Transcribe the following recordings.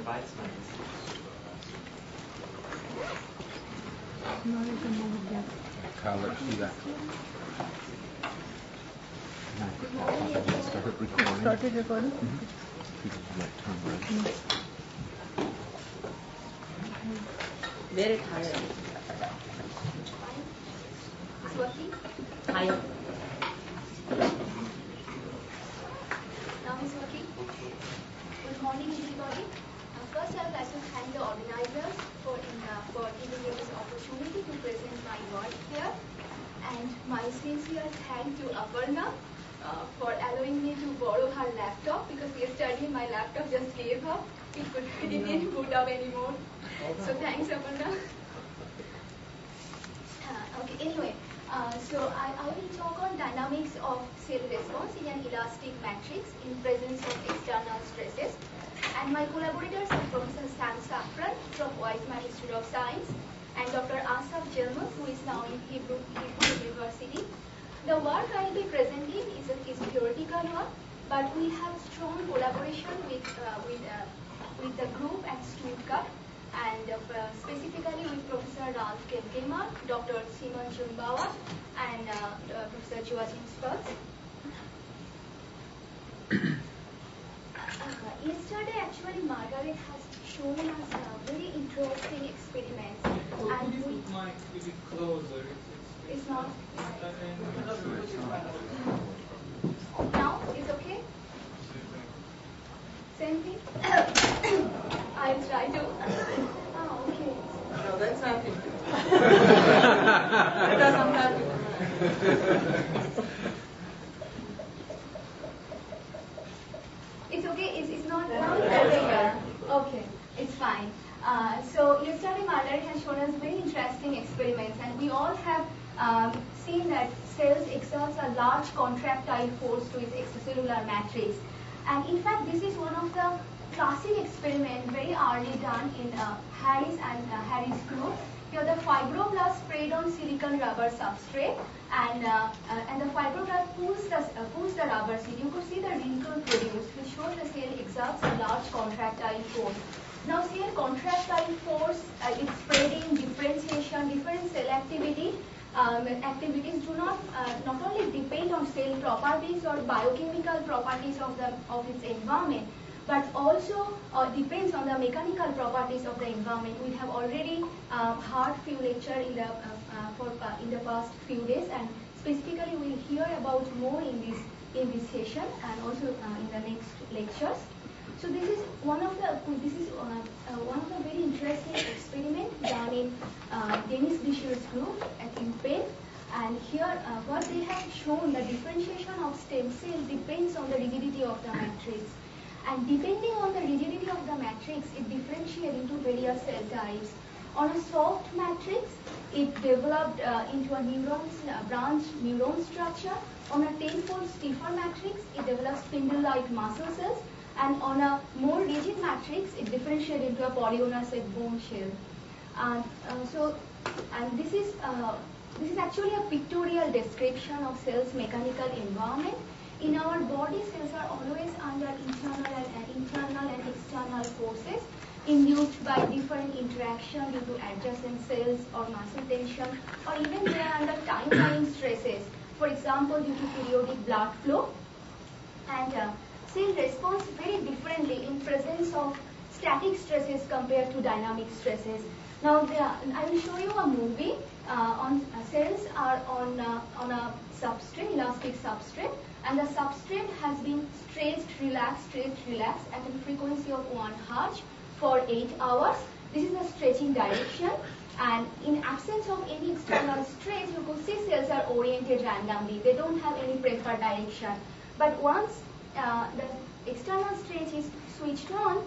Weizmann's. No, you can move it back. Carl, let's do that. Started recording. Started recording? Very tired. It's working? Tired. Now it's working? Good morning, everybody. First, I would like to thank the organizers for giving me this opportunity to present my work here. And my sincere thanks to Aparna for allowing me to borrow her laptop, because yesterday my laptop just gave up. It didn't boot up anymore. So thanks, Aparna. Okay, anyway, so I will talk on dynamics of cell response in an elastic matrix in presence of external stresses. And my collaborators are Professor Sam Safran from Weizmann Institute of Science and Dr. Asaf Jelmus, who is now in Hebrew University. The work I will be presenting is theoretical work, but we have strong collaboration with the group at Stuttgart, and specifically with Professor Ralph Kelkemer, Dr. Simon Jumbauer, and Professor Joachim Spatz. Yesterday, actually, Margaret has shown us very interesting experiments. Could you put the mic a bit closer? It's not. Now, it's okay? Same thing? I'll try to. Oh, okay. No, that's nothing. That doesn't happen. It's okay? It's not loud? Okay, it's fine. So yesterday Margaret has shown us very interesting experiments, and we all have seen that cells exerts a large contractile force to its extracellular matrix. And in fact, this is one of the classic experiments very early done in Harris and Harris group. Here the fibroblast sprayed on silicon rubber substrate, and the fibroblast pulls the rubber seed. You could see the wrinkle produced, which shows the cell exerts a large contractile force. Now, cell contractile force, its spreading, differentiation, different cell activities do not only depend on cell properties or biochemical properties of its environment, but also depends on the mechanical properties of the environment. We have already heard few lectures in the past few days, and specifically we'll hear about more in this session and also in the next lectures. So this is one of the very interesting experiment done in Dennis Disher's group at UPenn. And here, what they have shown, the differentiation of stem cell depends on the rigidity of the matrix. And depending on the rigidity of the matrix, it differentiates into various cell types. On a soft matrix, it developed into a branch neuron structure. On a tenfold stiffer matrix, it develops spindle-like muscle cells. And on a more rigid matrix, it differentiates into a polygonal bone shell. And this is actually a pictorial description of cells' mechanical environment. In our body, cells are always under internal and external forces induced by different interaction due to adjacent cells or muscle tension, or even they are under time-varying stresses. For example, due to periodic blood flow. And cell responds very differently in presence of static stresses compared to dynamic stresses. Now, I will show you a movie. Cells are on a substrate, elastic substrate, and the substrate has been stretched, relaxed at a frequency of 1 Hz for 8 hours. This is the stretching direction, and in absence of any external stretch, you could see cells are oriented randomly. They don't have any preferred direction. But once the external stretch is switched on,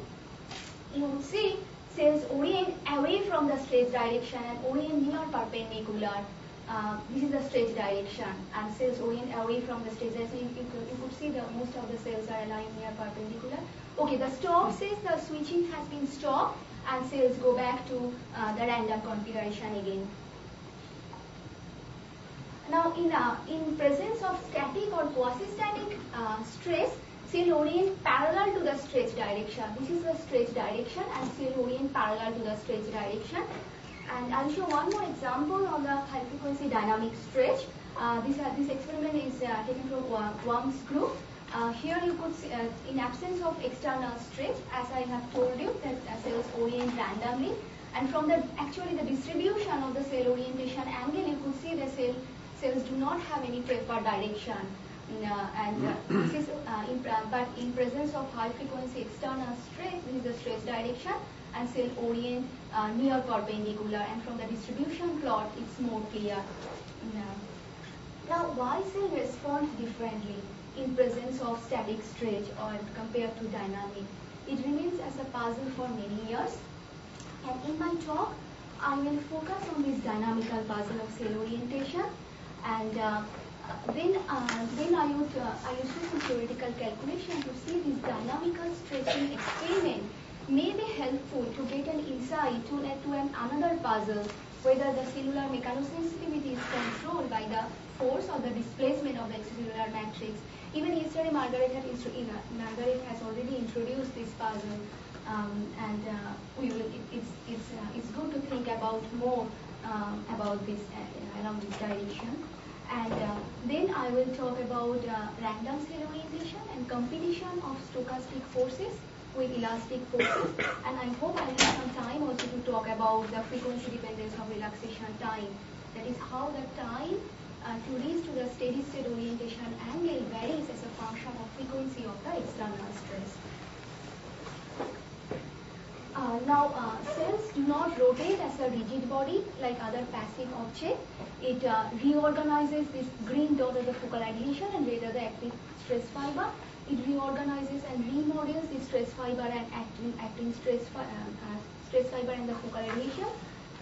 you will see cells orient away from the stretch direction and orient near perpendicular. This is the stretch direction, and cells orient away from the stretch direction. You could see that most of the cells are aligned near perpendicular. Okay, the stop says the switching has been stopped, and cells go back to the random configuration again. Now, in presence of static or quasi-static stress, cell orient parallel to the stretch direction. This is the stretch direction and cell orient parallel to the stretch direction. And I'll show one more example on the high frequency dynamic stretch. This experiment is taken from Wang's group. Here you could see, in absence of external stretch, as I have told you, that cells orient randomly. And from the distribution of the cell orientation angle, you could see the cells do not have any preferred direction. This is but in presence of high frequency external stretch, this is the stretch direction, and cell orient near perpendicular. And from the distribution plot, it's more clear. Now, why cell respond differently in presence of static stretch or compared to dynamic? It remains as a puzzle for many years. And in my talk, I will focus on this dynamical puzzle of cell orientation, and then I would do some theoretical calculation to see this dynamical stretching experiment may be helpful to get an insight to another puzzle, whether the cellular mechanosensitivity is controlled by the force or the displacement of the extracellular matrix. Even yesterday, Margaret has already introduced this puzzle. It's good to think about more about this along this direction. And then I will talk about random cell orientation and competition of stochastic forces with elastic forces. And I hope I have some time also to talk about the frequency dependence of relaxation time. That is how the time to reach to the steady state orientation angle varies as a function of frequency of the external stress. Cells do not rotate as a rigid body like other passive objects. It reorganizes this green dot as the focal adhesion and red as the active stress fiber. It reorganizes and remodels the stress fiber and actin stress fiber and the focal adhesion.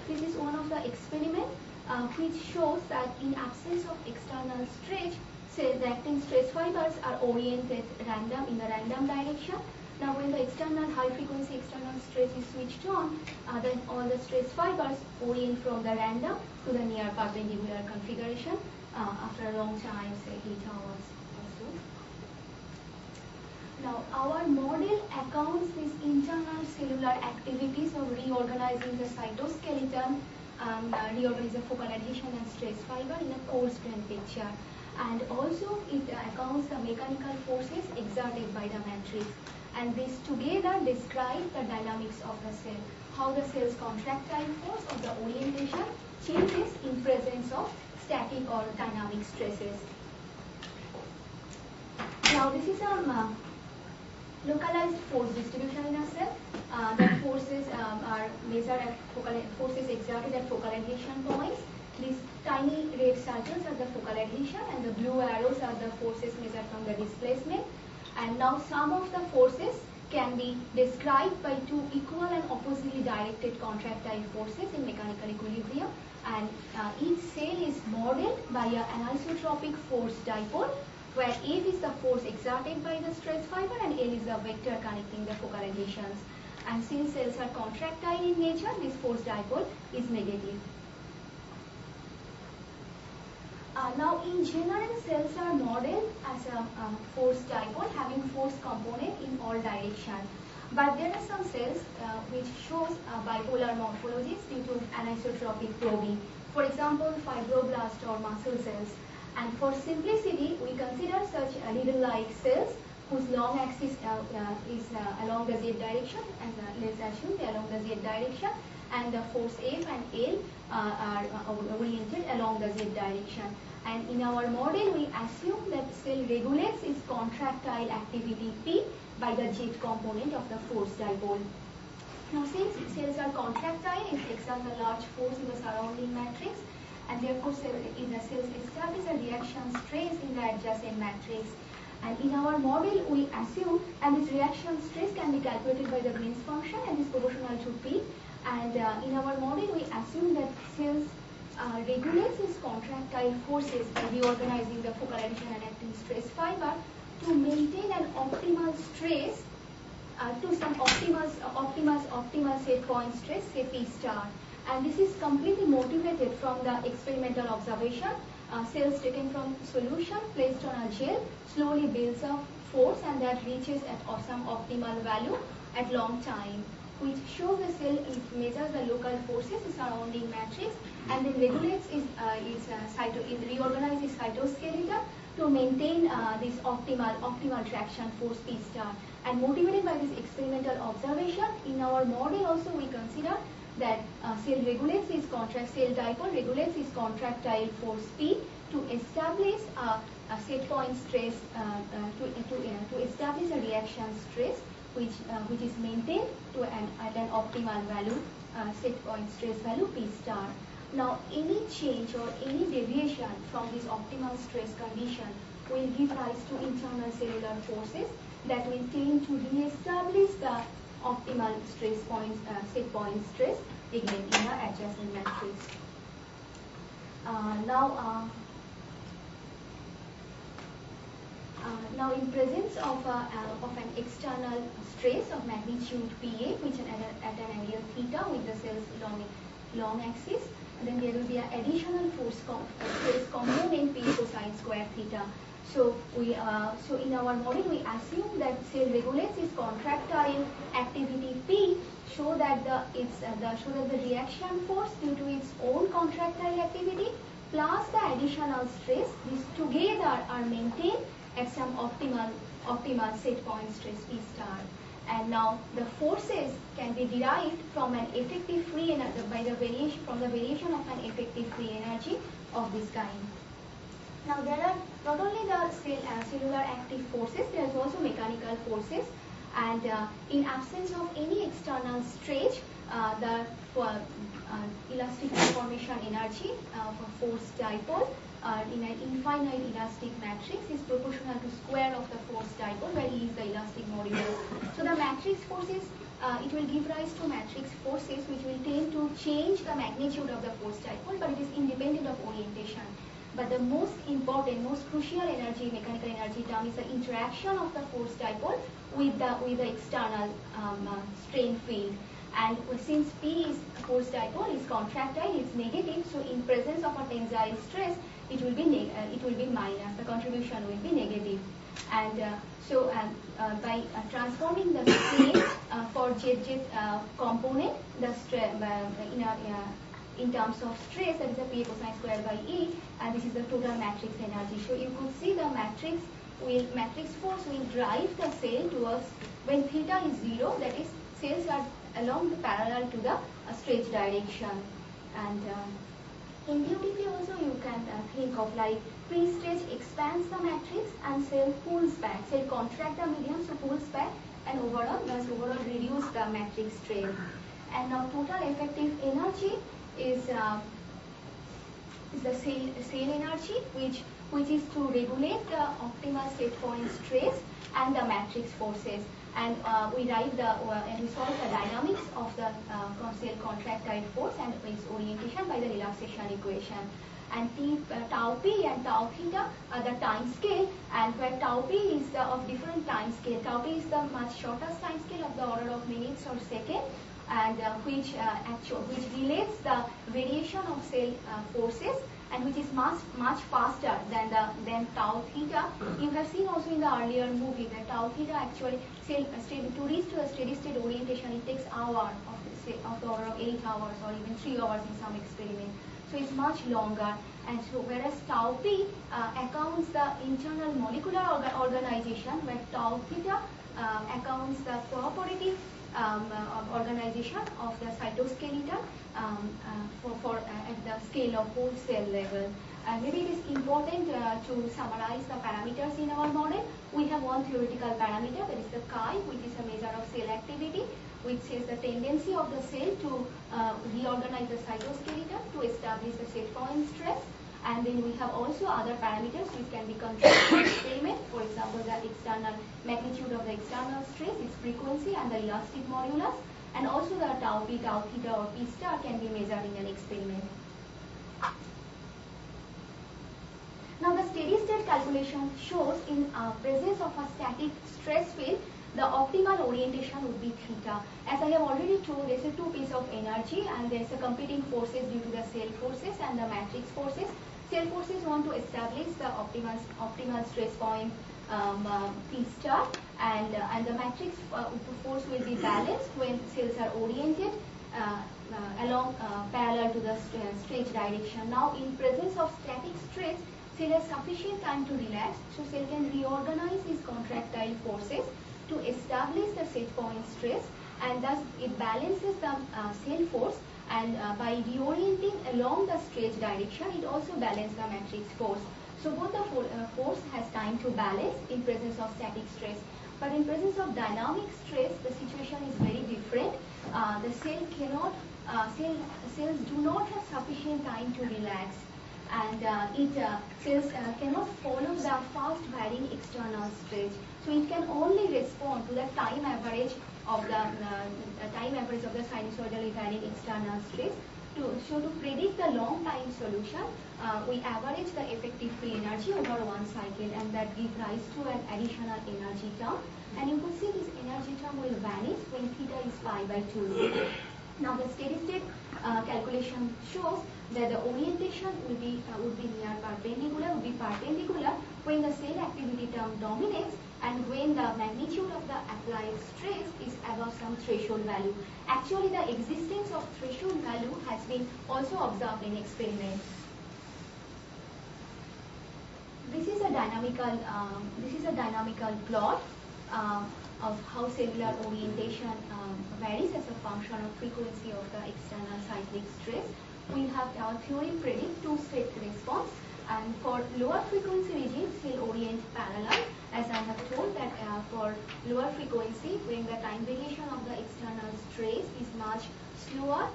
This is one of the experiments which shows that in absence of external stretch, the actin stress fibers are oriented in the random direction. Now, when the high frequency external stretch is switched on, then all the stress fibers orient from the random to the near perpendicular configuration after a long time, say 8 hours or so. Now, our model accounts these internal cellular activities of reorganizing the cytoskeleton, reorganizing the focal adhesion and stress fiber in a coarse-grained picture. And also, it accounts the mechanical forces exerted by the matrix. And these together describe the dynamics of the cell, how the cell's contractile force of the orientation changes in presence of static or dynamic stresses. Now, this is a localized force distribution in a cell. The forces are measured at forces exerted at focal adhesion points. These tiny red circles are the focal adhesion, and the blue arrows are the forces measured from the displacement. And now sum of the forces can be described by two equal and oppositely directed contractile forces in mechanical equilibrium. And each cell is modeled by an anisotropic force dipole, where F is the force exerted by the stress fiber and L is the vector connecting the focal adhesions. And since cells are contractile in nature, this force dipole is negative. Now, in general, cells are modeled as a force dipole having force component in all directions. But there are some cells which shows bipolar morphologies due to anisotropic probing. For example, fibroblast or muscle cells. And for simplicity, we consider such needle-like cells whose long axis is along the z direction, and let's assume they are along the z direction, and the force F and L are oriented along the z direction. And in our model, we assume that cell regulates its contractile activity P by the jet component of the force dipole. Now, since cells are contractile, it exerts a large force in the surrounding matrix, and therefore the cells establish a reaction stress in the adjacent matrix. And in our model, we assume, and this reaction stress can be calculated by the Green's function and is proportional to P. And in our model, we assume that cells regulates its contractile forces by reorganizing the focal adhesion and actin stress fiber to maintain an optimal stress to some optimal set point stress, say P star. And this is completely motivated from the experimental observation. Cells taken from solution placed on a gel slowly builds up force, and that reaches at some optimal value at long time, which shows the cell measures the local forces surrounding matrix, and then regulates reorganizes cytoskeleton to maintain this optimal traction force P star. And motivated by this experimental observation, in our model also we consider that cell regulates its cell dipole regulates its contractile force P to establish a set point stress to establish a reaction stress which is maintained at an optimal value, set point stress value P star. Now any change or any deviation from this optimal stress condition will give rise to internal cellular forces that will tend to re-establish the optimal stress point, set point stress again in the adjacent matrix. Now in presence of an external stress of magnitude PA, which at an angle theta with the cell's long axis, and then there will be an additional force stress component P cosine square theta. So in our model we assume that cell regulates its contractile activity P, show that the reaction force due to its own contractile activity plus the additional stress, these together are maintained at some optimal set point stress P star. And now the forces can be derived from an effective free energy from the variation of an effective free energy of this kind. Now there are not only the cellular active forces, there is also mechanical forces, and in absence of any external stretch, the elastic deformation energy for force dipole in an infinite elastic matrix is proportional to square of the force dipole, where E is the elastic modulus. So the matrix forces, it will give rise to matrix forces which will tend to change the magnitude of the force dipole, but it is independent of orientation. But the most important, most crucial energy, mechanical energy term is the interaction of the force dipole with the external strain field. And since P is force dipole is contractile, it's negative. So in presence of a tensile stress, it will be minus. The contribution will be negative. And by transforming the strain for Z component, the in terms of stress, that is the P cosine square by E, and this is the total matrix energy. So you could see the matrix force will drive the cell towards, when theta is 0, that is cells are along the parallel to the stretch direction. And intuitively also you can think of like pre-stretch expands the matrix and cell pulls back. Cell contract the medium, so pulls back, and overall reduce the matrix strain. And now total effective energy is the cell energy, which is to regulate the optimal set point stress and the matrix forces. And we solve the dynamics of the cell contractile force and its orientation by the relaxation equation. And tau p and tau theta are the time scale, and where tau p is of different time scale. Tau p is the much shortest time scale of the order of minutes or seconds, and which relates the variation of cell forces, and which is much faster than tau theta. You have seen also in the earlier movie that tau theta actually to reach to a steady state orientation, it takes hours of the order of 8 hours or even 3 hours in some experiment. So it's much longer. And so whereas tau p accounts the internal molecular organization, where tau theta accounts the cooperative organization of the cytoskeleton at the scale of whole cell level. Maybe it is important to summarize the parameters in our model. We have one theoretical parameter, that is the chi, which is a measure of cell activity, which says the tendency of the cell to reorganize the cytoskeleton to establish the set point stress. And then we have also other parameters which can be controlled in experiment. For example, the external magnitude of the external stress, its frequency, and the elastic modulus. And also the tau p, tau theta, or P star can be measured in an experiment. Now the steady state calculation shows in presence of a static stress field, the optimal orientation would be theta. As I have already told, there is a two pieces of energy, and there is a competing forces due to the cell forces and the matrix forces. Cell forces want to establish the optimal stress point P star, and the matrix force will be balanced when cells are oriented along parallel to the stretch direction. Now, in presence of static stress, cell has sufficient time to relax, so cell can reorganize its contractile forces to establish the set point stress, and thus it balances the cell force, and by reorienting along the stretch direction, it also balances the matrix force. So both the force has time to balance in presence of static stress. But in presence of dynamic stress, the situation is very different. The cell cannot, cells do not have sufficient time to relax, and cells cannot follow the fast varying external stretch. So it can only respond to the time average of the sinusoidally varying external stress. So to predict the long time solution, we average the effective free energy over one cycle, and that gives rise to an additional energy term. And you can see this energy term will vanish when theta is pi by 2. Now the steady state calculation shows that the orientation would be near perpendicular, when the cell activity term dominates, and when the magnitude of the applied stress is above some threshold value. Actually, the existence of threshold value has been also observed in experiments. This is a dynamical plot of how cellular orientation varies as a function of frequency of the external cyclic stress. We have our theory predict two-state response, and for lower frequency regime, cell orient parallel. As I have told that for lower frequency, when the time variation of the external stress is much slower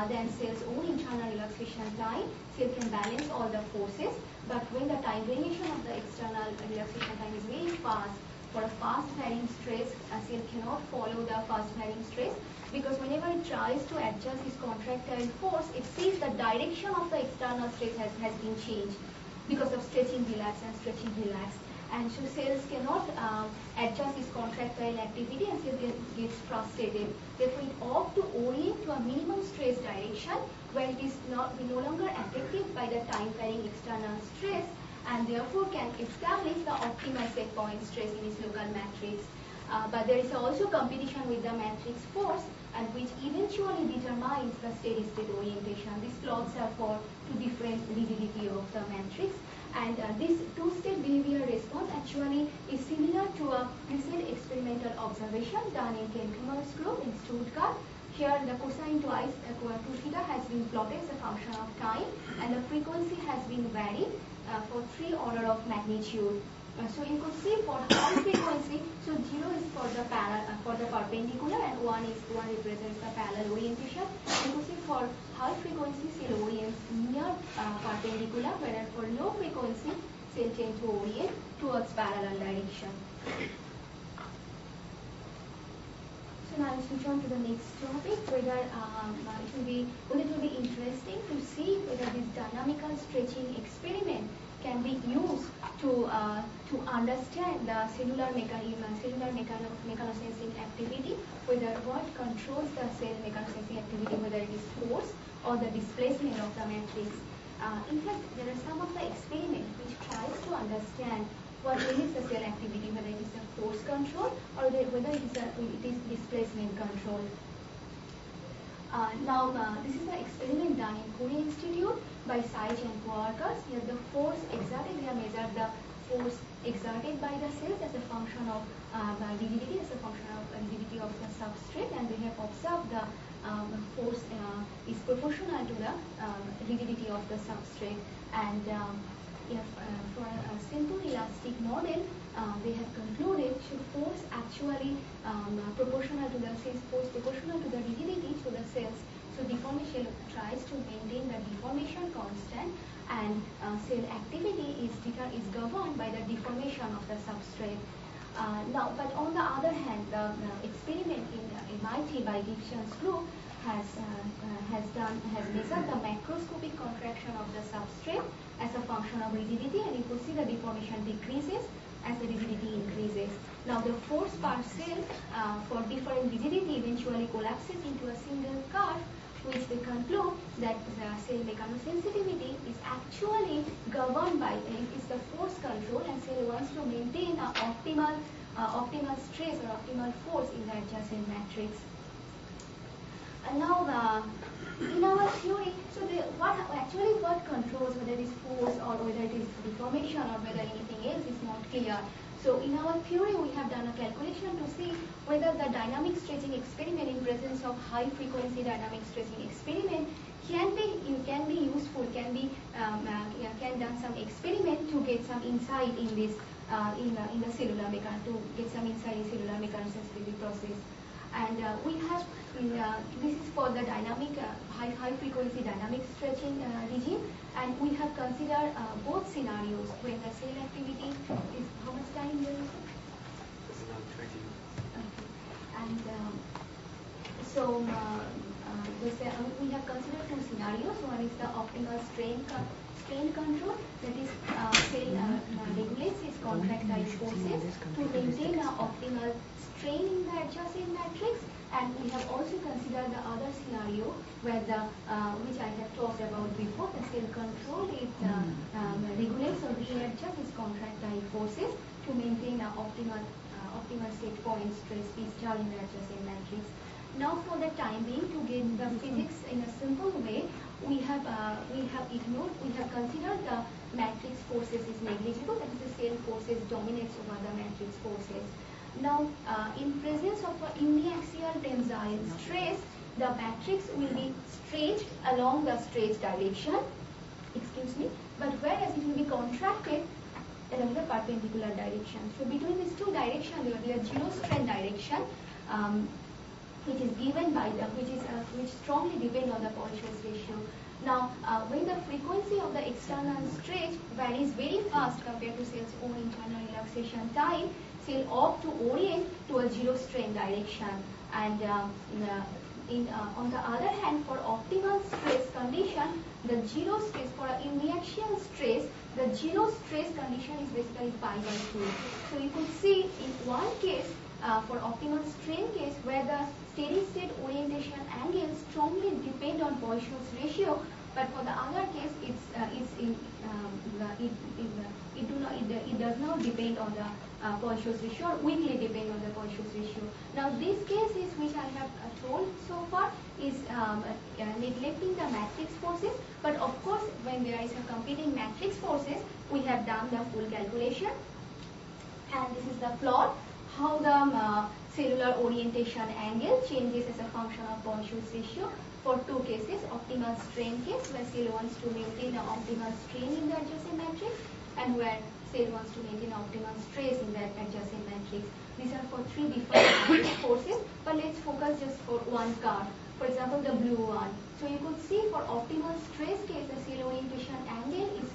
than cell's own internal relaxation time, cell can balance all the forces. But when the time variation of the external relaxation time is very fast, for a fast varying stress, cell cannot follow the fast varying stress, because whenever it tries to adjust its contractile force, it sees the direction of the external stress has been changed because of stretching relax and stretching relax. And so cells cannot adjust its contractile activity, and cell gets frustrated. Therefore, it ought to orient to a minimum stress direction where it is no longer affected by the time varying external stress, and therefore can establish the optimal set point stress in its local matrix. But there is also competition with the matrix force, and which eventually determines the steady state orientation. These plots are for two different rigidity of the matrix, and this two-state behavior response actually is similar to a recent experimental observation done in Ken Kummer's group in Stuttgart. Here the cosine twice 2 theta has been plotted as a function of time, and the frequency has been varied for 3 order of magnitude. So you could see for high frequency, so 0 is for the perpendicular, and 1 represents the parallel orientation. You could see for high frequency, cell orients near perpendicular, whereas for low frequency, cell tend to orient towards parallel direction. So now let's switch on to the next topic, whether it will be interesting to see whether this dynamical stretching experiment can be used to understand the cellular mechanosensing activity, whether what controls the cell mechanosensing activity, whether it is force or the displacement of the matrix. In fact, there are some of the experiments which tries to understand what limits the cell activity, whether it is a force control or whether it is displacement control. This is an experiment done in Korea Institute by Saij and co-workers. Here the force exerted, they have measured the force exerted by the cells as a function of rigidity, as a function of rigidity of the substrate, and they have observed the force is proportional to the rigidity of the substrate. And for a simple elastic model, they have concluded should force actually proportional to the rigidity to the cells. So deformation tries to maintain the deformation constant, and cell activity is governed by the deformation of the substrate. But on the other hand, the experiment in MIT by Gibson's group has measured the macroscopic contraction of the substrate as a function of rigidity, and you could see the deformation decreases as the rigidity increases. Now the force per cell for different rigidity eventually collapses into a single curve which they conclude that the cell mechanosensitivity is actually governed by, is the force control, and cell wants to maintain an optimal stress or optimal force in the adjacent matrix. And now in our theory, so what controls whether it is force or whether it is deformation or whether anything else is not clear. So in our theory, we have done a calculation to see whether the dynamic stretching experiment in presence of high frequency dynamic stretching experiment can be useful, can done some experiment to get some insight in this in the cellular to get some insight in cellular mechanosensitivity process. And we have this is for the dynamic high frequency dynamic stretching regime, and we have considered both scenarios when the cell activity is how much time will it take? It's around 20 minutes. Okay. And we have considered two scenarios. One is the optimal strain control, that is cell regulates its contractile forces to maintain an optimal strain in the adjacent matrix. And we have also considered the other scenario where which I have talked about before, the cell control, it regulates or readjusts its contractile forces to maintain an optimal set point stress P star in the adjacent matrix. Now for the time being, to get the physics in a simple way, we have considered the matrix forces is negligible, that is the cell forces dominates over the matrix forces. Now, in presence of a uniaxial tensile stress, the matrix will be stretched along the stretch direction, but whereas it will be contracted along the perpendicular direction. So between these two directions, there will be a zero strain direction, which is given by which strongly depend on the Poisson ratio. Now, when the frequency of the external stretch varies very fast compared to cell's own internal relaxation time, cell opt to orient to a zero strain direction. And on the other hand, for optimal stress condition, the zero stress for an uniaxial stress, the zero stress condition is basically pi by 2. So you could see in one case, for optimal strain case, where the steady state orientation angle strongly depend on Poisson's ratio, but for the other case, it does not depend on the Poisson's ratio or weakly depend on the Poisson's ratio. Now this case is which I have told so far is neglecting the matrix forces, but of course when there is a competing matrix forces, we have done the full calculation, and this is the plot how the cellular orientation angle changes as a function of Poisson's ratio for two cases: optimal strain case where cell wants to maintain the optimal strain in the adjacent matrix, and where cell wants to maintain optimal stress in the adjacent matrix. These are for three different matrix forces, but let's focus just for one curve. For example, the blue one. So you could see for optimal stress case, the cell orientation angle is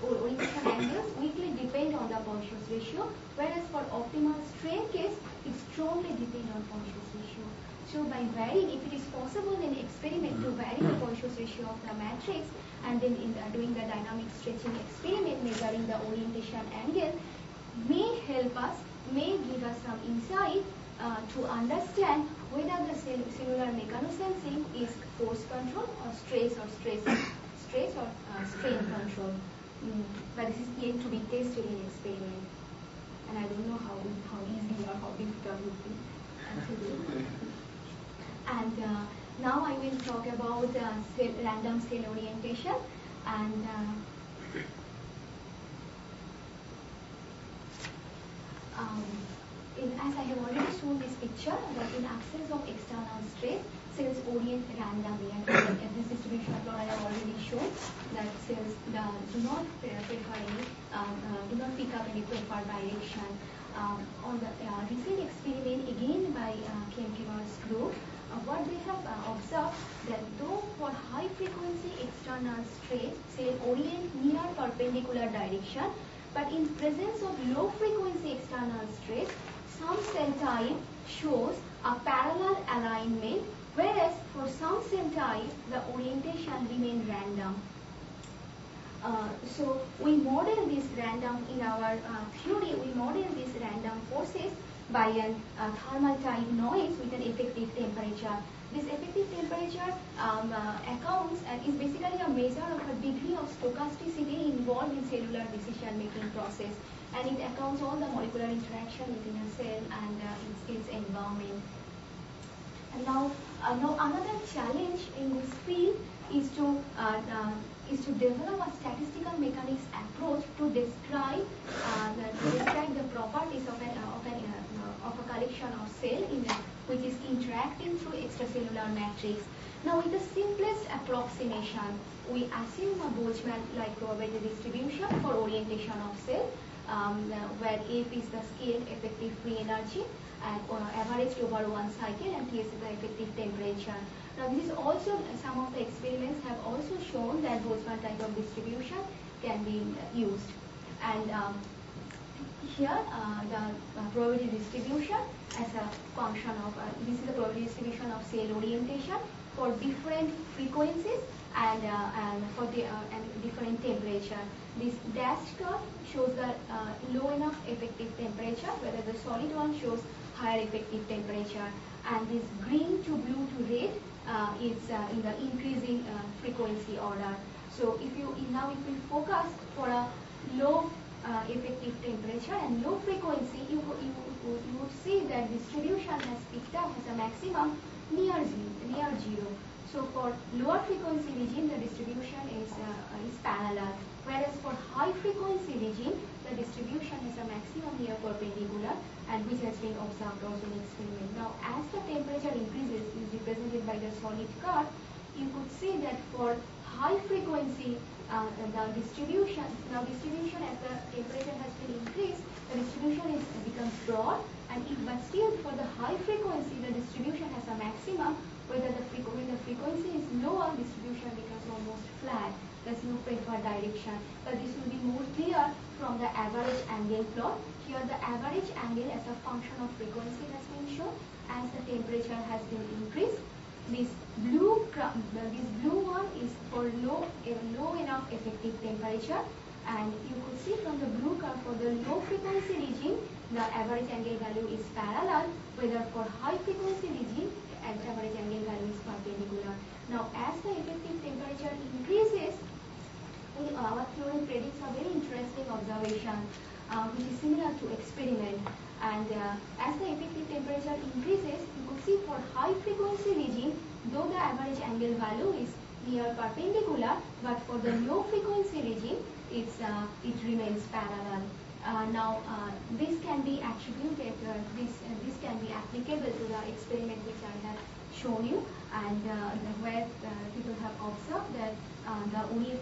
orientation angles weakly depend on the Poisson's ratio, whereas for optimal strain case, it strongly depends on Poisson's ratio. So by varying, if it is possible in experiment to vary the Poisson's ratio of the matrix, and then in doing the dynamic stretching experiment measuring the orientation angle, may help us, may give us some insight to understand whether the cellular mechanosensing is force control or strain control. But this is yet to be tested in experiment, and I don't know how easy or how difficult it would be to do. And now I will talk about random cell orientation, and as I have already shown this picture, that in absence of external stress, cells orient randomly, and this distribution of plot I have already shown that cells do not prefer any, do not pick up any preferred direction. On the recent experiment again by Kemkemar's group, what they have observed that though for high frequency external stress, cell orient near perpendicular direction, but in presence of low frequency external stress, some cell type shows a parallel alignment, whereas for some cell type the orientation remain random. So we model this random in our theory. We model these random forces by an thermal type noise with an effective temperature. This effective temperature accounts and is basically a measure of a degree of stochasticity involved in cellular decision making process, and it accounts all the molecular interaction within a cell and its environment. And now another challenge in this field is to develop a statistical mechanics approach to describe the properties of a collection of cell which is interacting through extracellular matrix. Now, with the simplest approximation, we assume a Boltzmann-like probability distribution for orientation of cell, where F is the scaled effective free energy and averaged over one cycle, and T is the effective temperature. Now, this is also, some of the experiments have also shown that Boltzmann type of distribution can be used. And here, the probability distribution as a function of, this is the probability distribution of cell orientation for different frequencies and for the different temperature. This dashed curve shows the low enough effective temperature, whether the solid one shows higher effective temperature, and this green to blue to red is in the increasing frequency order. So if you focus for a low effective temperature and low frequency, you would see that distribution has picked up as a maximum near zero. So for lower frequency regime, the distribution is parallel, whereas for high frequency regime, the distribution is a maximum near perpendicular, and which has been observed also in experiment. Now, as the temperature increases, is represented by the solid curve, you could see that for high frequency, the distribution as the temperature has been increased, the distribution becomes broad, but still for the high frequency, the distribution has a maximum. When the frequency is lower, distribution becomes almost flat. There's no preferred direction. But this will be more clear from the average angle plot. Here, the average angle as a function of frequency has been shown as the temperature has been increased. This blue one is for low enough effective temperature, and you could see from the blue curve for the low frequency regime, the average angle value is parallel, whether for high frequency regime, average angle value is perpendicular. Now, as the effective temperature increases, our theory predicts a very interesting observation, which is similar to experiment. And as the effective temperature increases, you could see for high frequency regime, though the average angle value is near perpendicular, but for the low frequency regime, it remains parallel. Now, this can be attributed, this can be applicable to the experiment which I have shown you, and where people have observed that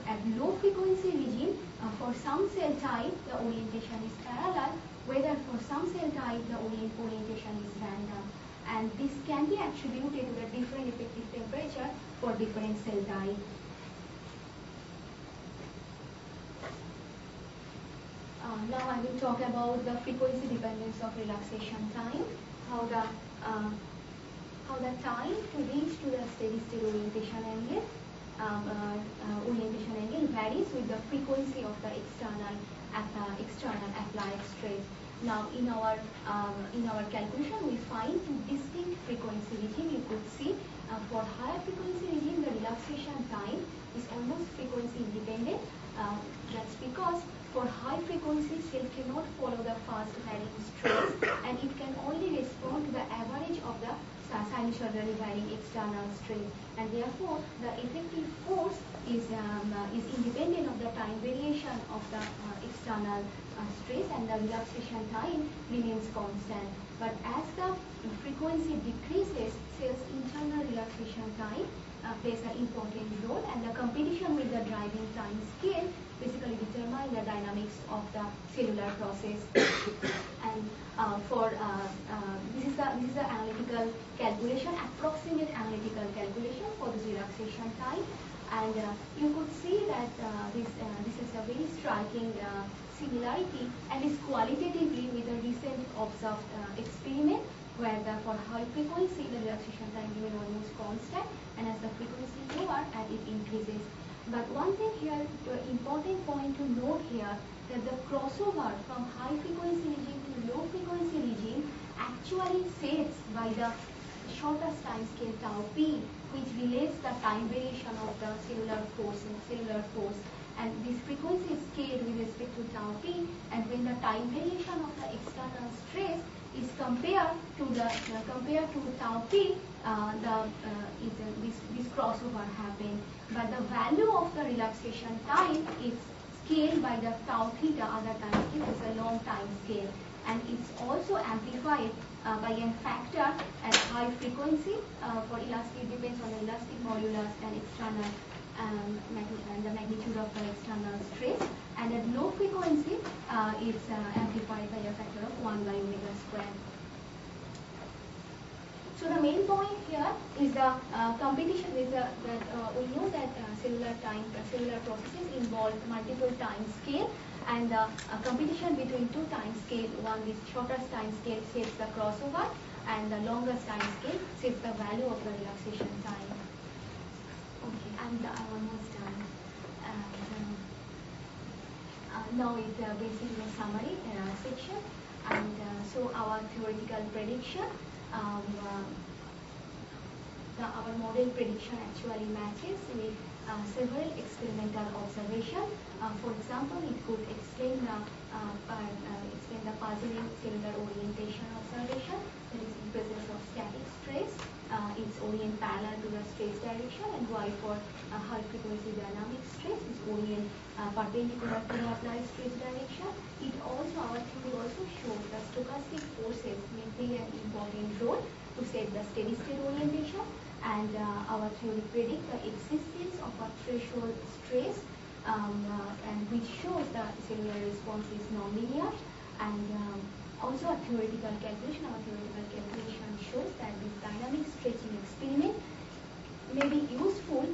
at low frequency regime, for some cell type, the orientation is parallel, whether for some cell type, the orientation is random. And this can be attributed to the different effective temperature for different cell type. Now I will talk about the frequency dependence of relaxation time, how the time to reach to the steady state orientation angle varies with the frequency of the external applied stress. Now in our calculation, we find two distinct frequency regime. You could see for higher frequency regime, the relaxation time is almost frequency independent. That's because for high frequency, cell cannot follow the fast varying stress, and it can only respond to the average of the sinusoidally varying external stress, and therefore the effective force is independent of the time variation of the external stress, and the relaxation time remains constant. But as the frequency decreases, cell's internal relaxation time plays an important role, and the competition with the driving time scale basically determine the dynamics of the cellular process. And this is the analytical calculation, approximate analytical calculation for this relaxation time, and you could see that this is a very striking similarity, and is qualitatively with a recent observed experiment where for high frequency the relaxation time remains almost constant, and as the frequency lower, and it increases. But one thing here, the important point to note here, that the crossover from high frequency regime to low frequency regime actually sets by the shortest time scale tau p, which relates the time variation of the cellular force. And this frequency is scaled with respect to tau p, and when the time variation of the external stress is compared to tau p, this crossover happen. But the value of the relaxation time is scaled by the tau theta other time scale. It's a long time scale, and it's also amplified by a factor at high frequency for elastic, depends on the elastic modulus and external and the magnitude of the external stress, and at low frequency it's amplified by a factor of 1 by omega squared. So the main point here is the competition with that we know that cellular processes involve multiple time scale, and the competition between two time scale, one is shortest time scale sets the crossover, and the longest time scale sets the value of the relaxation time. Okay, I'm almost done. Now it's basically a summary section, and so our theoretical prediction. Our model prediction actually matches with several experimental observations. For example, it could explain the puzzling cellular orientation observation, that is in presence of static stress, its orient parallel to the stress direction, and Y for high frequency dynamic stress is orient perpendicular to the applied stress direction. Our theory also shows that stochastic forces may play an important role to set the steady state orientation, and our theory predicts the existence of a threshold stress, and which shows the cellular response is nonlinear, and also our theoretical calculation shows that this dynamic stretching experiment may be useful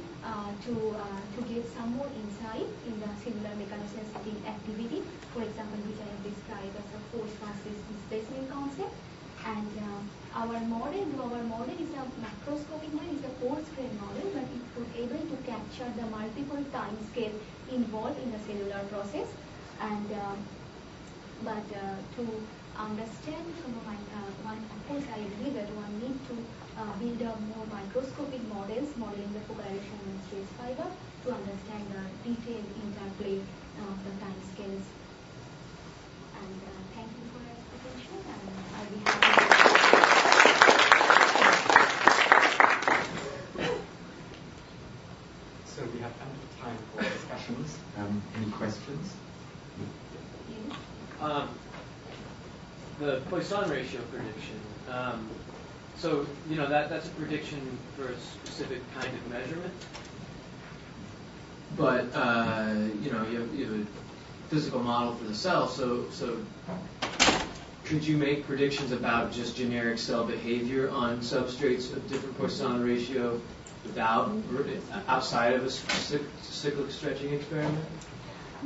to get some more insight in the cellular mechanosensitive activity, for example, which I have described as a force versus displacement concept. And our model is a macroscopic model, is a coarse-grained model, but it was able to capture the multiple time scale involved in the cellular process. And but to understand from of course I agree that one need to build up more microscopic models modeling the focalization and stress fiber to understand the detailed interplay of the time scales. And thank you for your attention, and I'll be happy. So we have ample time for discussions. Any questions? Yes. The Poisson ratio prediction. So that's a prediction for a specific kind of measurement. But you have a physical model for the cell. So could you make predictions about just generic cell behavior on substrates of different Poisson ratio outside of a cyclic stretching experiment?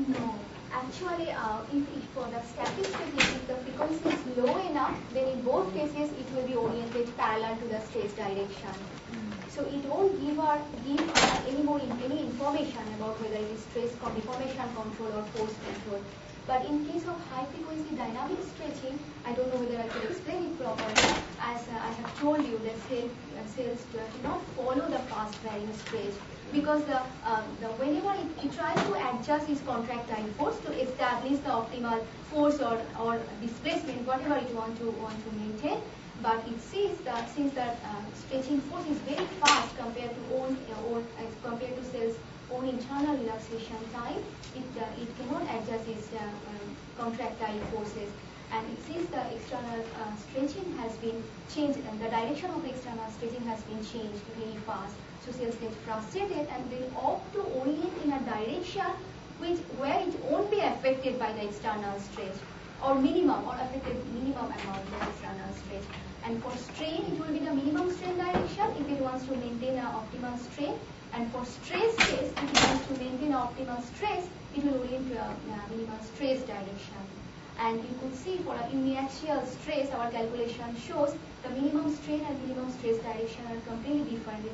No. Actually, if for the static state, if the frequency is low enough, then in both cases it will be oriented parallel to the stress direction. So it won't give any information about whether it is stress deformation control or force control. But in case of high frequency dynamic stretching, I don't know whether I could explain it properly. As I have told you, the cells do not follow the fast varying stress, because whenever it tries to adjust its contractile force to establish the optimal force or displacement, whatever it want to maintain, but it sees that since the stretching force is very fast compared to cell's own internal relaxation time, it cannot adjust its contractile forces. And it sees the external stretching has been changed, and the direction of the external stretching has been changed really fast. So cells get frustrated and they opt to orient in a direction where it won't be affected by the external stretch, or affected minimum amount of external stretch. And for strain, it will be the minimum strain direction if it wants to maintain an optimal strain. And for stress case, if it wants to maintain an optimal stress, it will orient to a minimum stress direction. And you could see for a uniaxial stress, our calculation shows the minimum strain and minimum stress direction are completely different.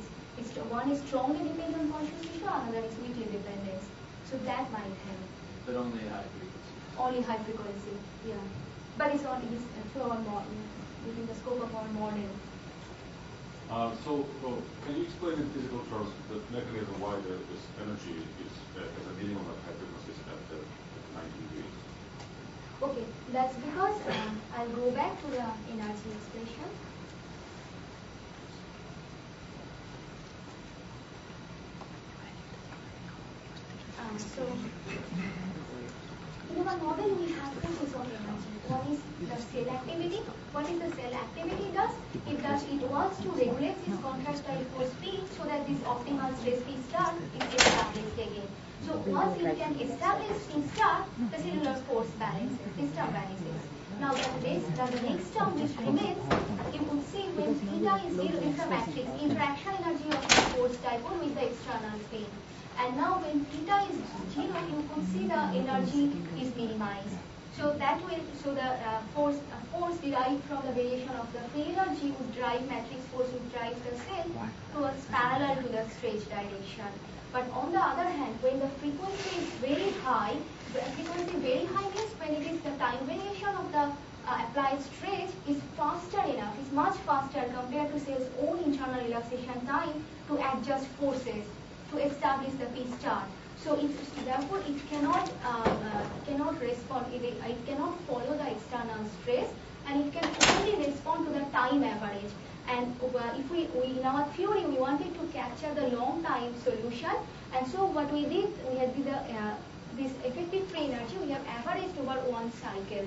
One is strongly dependent on conscious tissue, another is weakly dependent. So that might help. But only high frequency. Only high frequency, yeah. But it's only for more. within the scope of our model. Can you explain in physical terms the mechanism why this energy is as a minimum at high frequencies at 90 degrees? Okay, that's because I'll go back to the energy expression. So, in our model we have two sources of energy. One is the cell activity. What is the cell activity does? It wants to regulate this contractile force P so that this optimal stress P star is established again. So once it can establish P star, the cellular force balances, this term vanishes. Now the next term which remains, you could see when theta is 0, this is a matrix, interaction energy of the force dipole with the external field. And now when theta is 0, you could see the energy is minimized. So that will, the force derived from the variation of the free energy would drive, matrix force would drive the cell towards parallel to the stretch direction. But on the other hand, when the frequency is very high, means when it is the time variation of the applied stretch is faster enough, is much faster compared to cell's own internal relaxation time to adjust forces to establish the P star. So therefore it cannot respond. It cannot follow the external stress, and it can only respond to the time average. And if we in our theory we wanted to capture the long time solution, and so what we did, we had this effective free energy we have averaged over one cycle.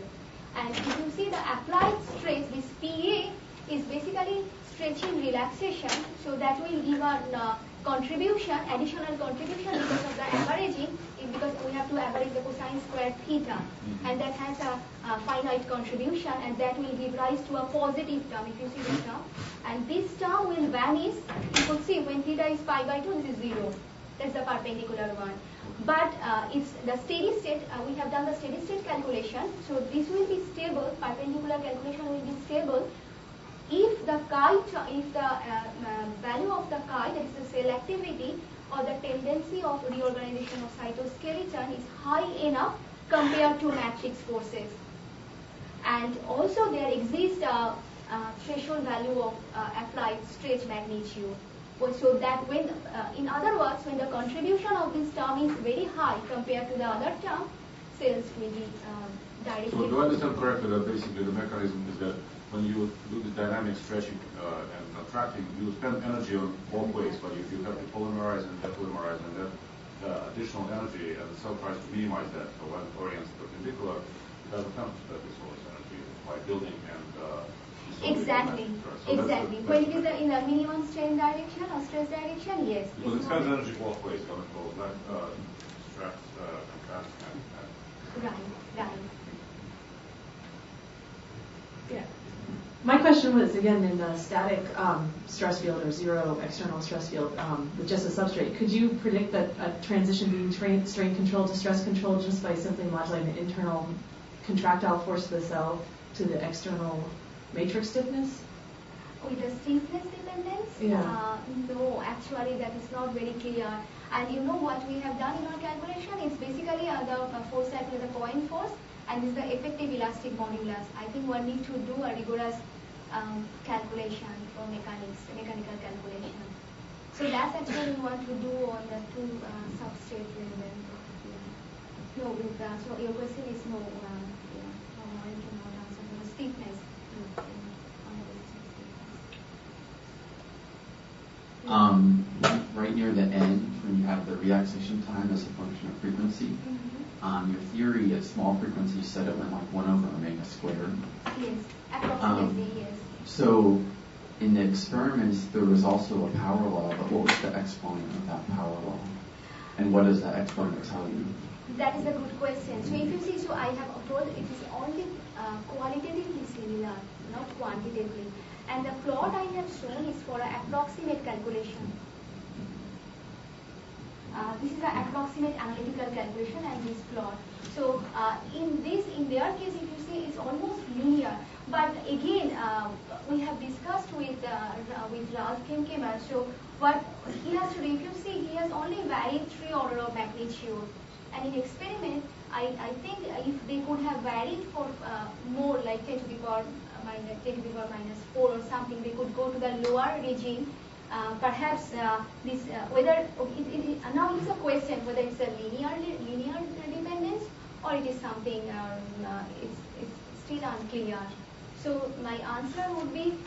And if you see the applied stress, this PA is basically stretching relaxation, so that will give a contribution, additional contribution because of the averaging, because we have to average the cosine square theta, and that has a finite contribution, and that will give rise to a positive term, if you see the term. And this term will vanish. You could see when theta is pi by 2, this is 0. That's the perpendicular one. But it's the steady state, we have done the steady state calculation, so this will be stable, perpendicular calculation will be stable if the value of the chi, that is the cell activity or the tendency of reorganization of cytoskeleton is high enough compared to matrix forces. And also there exists a threshold value of applied stretch magnitude. So that when, in other words, when the contribution of this term is very high compared to the other term, cells will be directly. So do I understand correctly that basically the mechanism is that when you do the dynamic stretching and contracting, you spend energy on both ways, but if you have to polymerize and depolymerize, and that additional energy, and the cell tries to minimize that, so when it orients perpendicular, it doesn't come to that resource energy by building and exactly. When it is in the minimum strain direction or stress direction, yes. Because it spends energy both ways, going both extract, contract, and Right. Yeah. My question was, again, in the static stress field or zero external stress field with just a substrate, could you predict that a transition being strain controlled to stress controlled just by simply modulating the internal contractile force of the cell to the external matrix stiffness? With the stiffness dependence? Yeah. No, actually that is not very clear. And you know what we have done in our calculation? It's basically the force cycle is the point force, and this is the effective elastic modulus. I think one needs to do a rigorous calculation for mechanical calculation. So that's actually we want to do on the two substrate level. No, so your question is no. I cannot answer for the stiffness. Right near the end, when you have the relaxation time as a function of frequency, your theory at small frequencies said it went like 1 over omega squared. Yes, approximately, yes. So in the experiments, there was also a power law, but what was the exponent of that power law? And what does that exponent tell you? That is a good question. So if you see, so I have told it is only qualitatively similar, not quantitatively. And the plot I have shown is for an approximate calculation. This is an approximate analytical calculation and this plot. So in their case, if you see, it's almost linear. But again, we have discussed with Ralph Kemkemer. So what he has to do, if you see, he has only varied 3 order of magnitude. And in experiment, I think if they could have varied for more, like 10 to the power 10 to the power minus 4 or something, they could go to the lower regime. Perhaps this whether now it's a question whether it's a linear dependence or it is something it's still unclear. So my answer would be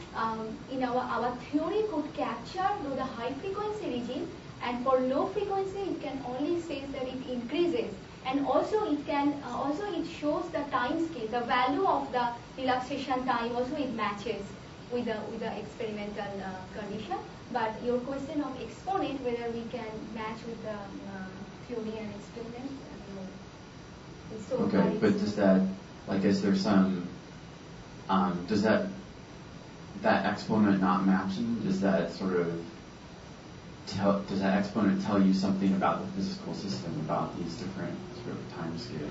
in our theory could capture the high frequency regime, and for low frequency it can only say that it increases, and also it can it shows the time scale, the value of the relaxation time also it matches with the experimental condition. But your question of exponent, whether we can match with the theory and experiment, it's so okay, but does that, like, is there some, does that exponent not matching, does that sort of does that exponent tell you something about the physical system, about these different sort of time scales?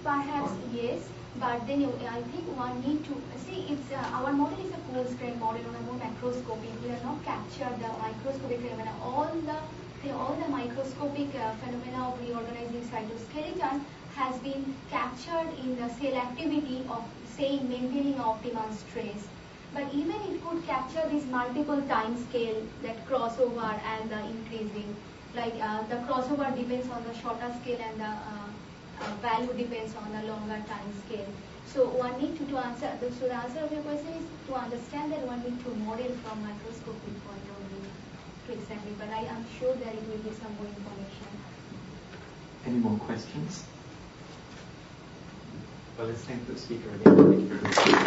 Perhaps yes, but then I think one need to see it's our model is a coarse-grained model on a more macroscopic. We have not captured the microscopic phenomena. All the microscopic phenomena of reorganizing cytoskeleton has been captured in the cell activity of, say, maintaining optimal stress. But even it could capture this multiple time scale, that crossover and the increasing. Like the crossover depends on the shorter scale and the value depends on the longer time scale. So one need to answer. So the answer of your question is to understand that one need to model from microscopic point of view to exactly. But I am sure that it will give some more information. Any more questions? Well, let's thank the speaker again. Thank you very much.